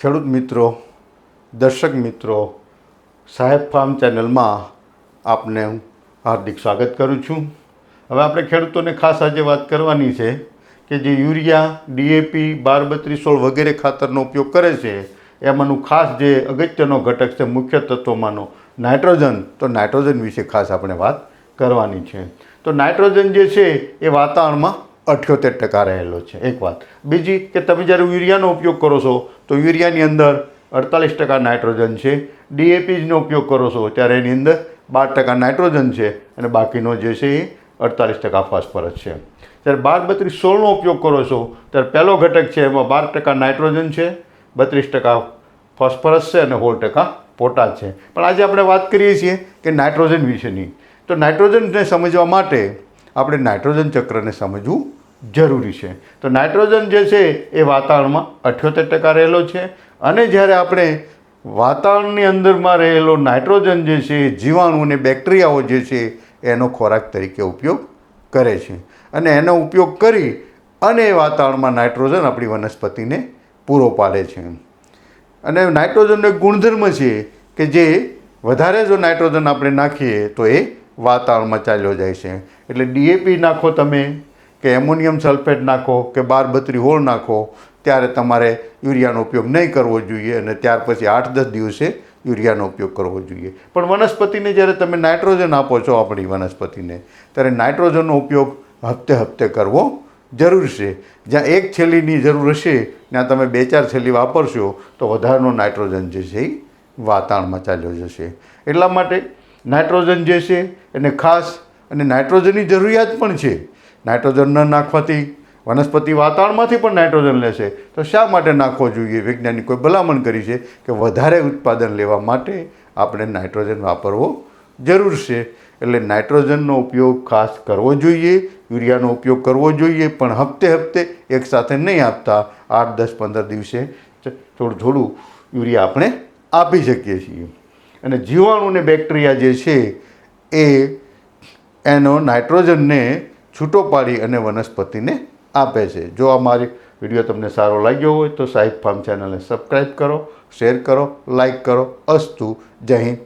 ખેડૂત મિત્રો, દર્શક મિત્રો, સાહેબ ફાર્મ ચેનલમાં આપને હું હાર્દિક સ્વાગત કરું છું. હવે આપણે ખેડૂતોને ખાસ આજે વાત કરવાની છે કે જે યુરિયા, ડીએપી, 12-32-16 વગેરે ખાતરનો ઉપયોગ કરે છે એમાંનું ખાસ જે અગત્યનો ઘટક છે મુખ્ય તત્વોમાંનો નાઇટ્રોજન. તો નાઇટ્રોજન વિશે ખાસ આપણે વાત કરવાની છે. તો નાઇટ્રોજન જે છે એ વાતાવરણમાં 78% રહેલો છે, એક વાત. બીજી કે તમે જ્યારે યુરિયાનો ઉપયોગ કરો છો તો યુરિયાની અંદર 48% નાઇટ્રોજન છે. ડીએપીનો ઉપયોગ કરો છો ત્યારે એની અંદર 12% નાઇટ્રોજન છે અને બાકીનો જે છે એ 48% ફોસ્ફરસ છે. જ્યારે 12-32-16નો ઉપયોગ કરો છો ત્યારે પહેલો ઘટક છે એમાં 12% નાઇટ્રોજન છે, 32% ફોસ્ફરસ છે અને 16% પોટાશ છે. પણ આજે આપણે વાત કરીએ છીએ કે નાઇટ્રોજન વિશેની. તો નાઇટ્રોજનને સમજવા માટે આપણે નાઇટ્રોજન ચક્રને સમજવું જરૂરી છે. તો નાઇટ્રોજન જે છે એ વાતાવરણમાં 78% રહેલો છે અને જ્યારે આપણે વાતાવરણની અંદરમાં રહેલો નાઇટ્રોજન જે છે જીવાણુ અને બેક્ટેરિયાઓ જે છે એનો ખોરાક તરીકે ઉપયોગ કરે છે અને એનો ઉપયોગ કરી અને વાતાવરણમાં નાઇટ્રોજન આપણી વનસ્પતિને પૂરો પાડે છે. અને નાઇટ્રોજનનો એક ગુણધર્મ છે કે જે વધારે જો નાઇટ્રોજન આપણે નાખીએ તો એ વાતાવરણમાં ચાલ્યો જાય છે. એટલે ડીએપી નાખો તમે કે એમોનિયમ સલ્ફેટ નાખો કે 12-32-16 નાખો ત્યારે તમારે યુરિયાનો ઉપયોગ નહીં કરવો જોઈએ અને ત્યાર પછી 8-10 દિવસે યુરિયાનો ઉપયોગ કરવો જોઈએ. પણ વનસ્પતિને જ્યારે તમે નાઇટ્રોજન આપો છો આપણી વનસ્પતિને ત્યારે નાઇટ્રોજનનો ઉપયોગ હપ્તે હપ્તે કરવો જરૂર છે. જ્યાં એક છેલ્લીની જરૂર હશે ત્યાં તમે 2-4 છેલ્લી વાપરશો તો વધારાનો નાઇટ્રોજન જે છે એ વાતાવરણમાં ચાલ્યો જશે. એટલા માટે નાઇટ્રોજન જે છે એને ખાસ અને નાઇટ્રોજનની જરૂરિયાત પણ છે. નાઇટ્રોજન ન નાખવાથી વનસ્પતિ વાતાવરણમાંથી પણ નાઇટ્રોજન લેશે. તો શા માટે નાખવો જોઈએ? વૈજ્ઞાનિકોએ ભલામણ કરી છે કે વધારે ઉત્પાદન લેવા માટે આપણે નાઇટ્રોજન વાપરવો જરૂર છે. એટલે નાઇટ્રોજનનો ઉપયોગ ખાસ કરવો જોઈએ, યુરિયાનો ઉપયોગ કરવો જોઈએ, પણ હપ્તે હપ્તે એકસાથે નહીં આપતા. 8-10-15 દિવસે થોડું થોડું યુરિયા આપણે આપી શકીએ છીએ. અને જીવાણુ અને બેક્ટેરિયા જે છે એ એનો નાઇટ્રોજનને છૂટો પાડી અને વનસ્પતિને આપે છે. જો આ મારી વિડીયો તમને સારો લાગ્યો હોય તો સાહેબ ફાર્મ ચેનલને સબસ્ક્રાઈબ કરો, શેર કરો, લાઈક કરો. અસ્તુ. જય હિન્દ.